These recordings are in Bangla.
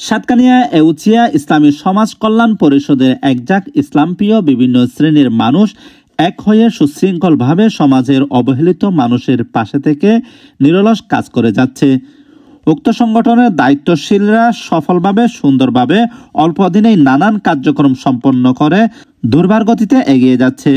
সাতকানিয়া এউচিয়া ইসলামী সমাজ কল্যাণ পরিষদের একজাক ইসলামপ্রিয় বিভিন্ন শ্রেণীর মানুষ এক হয়ে সুশৃঙ্খলভাবে সমাজের অবহেলিত মানুষের পাশে থেকে নিরলস কাজ করে যাচ্ছে। উক্ত সংগঠনের দায়িত্বশীলরা সফলভাবে সুন্দরভাবে অল্প দিনেই নানান কার্যক্রম সম্পন্ন করে দুর্বার গতিতে এগিয়ে যাচ্ছে।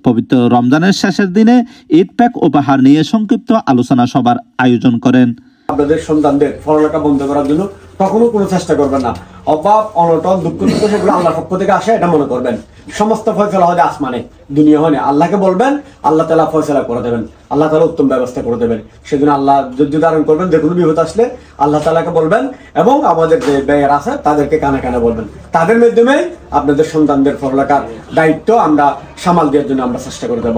পবিত্র রমজানের শেষের দিনে ঈদ প্যাক উপহার নিয়ে সংক্ষিপ্ত আলোচনা সভার আয়োজন করেন। আপনাদের সন্তানদের পড়ালেখা বন্ধ করার জন্য কখনো কোনো চেষ্টা করবেন না। অভাব, অনটন, দুঃখ সেগুলো আল্লাহর পক্ষ থেকে আসে, এটা মনে করবেন। সমস্ত ফয়সালা হয় আসমানে, দুনিয়া হয় না। আল্লাহকে বলবেন, আল্লাহ তাআলা ফয়সালা করে দেবেন, আল্লাহ তাআলা উত্তম ব্যবস্থা করে দেবেন। সেজন্য আল্লাহ ধৈর্য ধারণ করবেন। যে কোনো বিপদ আসলে আল্লাহ তাআলাকে বলবেন এবং আমাদের যে ব্যয়ের আছে তাদেরকে কানে কানে বলবেন। তাদের মাধ্যমে আপনাদের সন্তানদের পড়ালেখার দায়িত্ব আমরা সামাল দেওয়ার জন্য আমরা চেষ্টা করে দেব।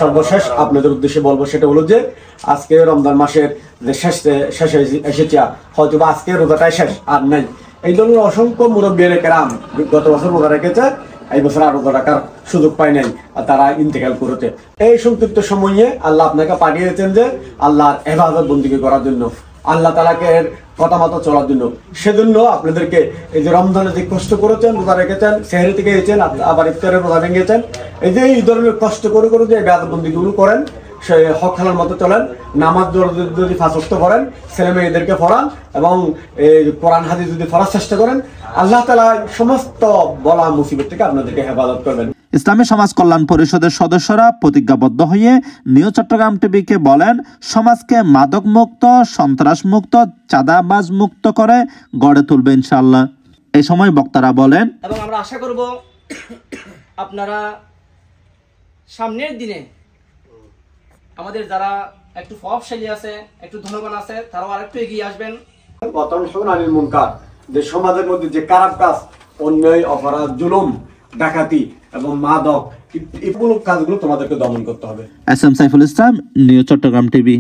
সর্বশেষ আপনাদের উদ্দেশ্যে বলবো সেটা হলো যে আজকে রমজান মাসের যে শেষে এসেছে, হয়তো বা আজকে রোজাটাই শেষ, আর নাই। এই ধরনের অসংখ্য মুরব্বীরা কেরাম গত বছর রোজা রেখেছে, এই বছর আর রোজা রাখার সুযোগ পায় নাই, তারা ইন্তেকাল করেছে। এই সংক্ষিপ্ত সময়ে আল্লাহ আপনাকে পাঠিয়েছেন যে আল্লাহর ইবাদত বন্দেগী করার জন্য, আল্লাহ তাআলাকে কথা মতো চলার জন্য। সেজন্য আপনাদেরকে এই যে রমজানে যে কষ্ট করেছেন, রোজা রেখেছেন, সেহরি থেকে গিয়েছেন, আবার ইফতারে রোজা ভেঙেছেন, এই যে এই ধরনের কষ্ট করে যে ইবাদত বন্দেগীগুলো করেন, সে হক হালাল মতো চলেন, নামাজ যদি 5 ওয়াক্ত পড়েন, ছেলে মেয়েদেরকে পড়ান এবং কোরআন হাদিস যদি পড়ার চেষ্টা করেন, আল্লাহ তাআলা সমস্ত বলা মুসিবত থেকে আপনাদেরকে হেফাজত করবেন। ইসলামী সমাজ কল্যাণ পরিষদের সদস্যরা প্রতিজ্ঞাবদ্ধ হয়ে নিউ চট্টগ্রাম টিভিকে বলেন, সমাজকে মাদক মুক্ত, সন্ত্রাস মুক্ত, চাঁদাবাজ মুক্ত করে গড়ে তুলবে ইনশাআল্লাহ। এই সময় বক্তারা বলেন, এবং আমরা আশা করব আপনারা সামনের দিনে আমাদের যারা একটু প্রভাবশালী আছে, একটু ধনবান আছে, তারাও আরেকটু এগিয়ে আসবেন। আনিল মুনকার, যে সমাজের মধ্যে যে খারাপ কাজ, অন্যায়, অপরাধ, জুলুম, ডাকাতি এবং মাদক, এগুলো কাজগুলো তোমাদেরকে দমন করতে হবে। S M Saiful Islam, new Chittagong TV.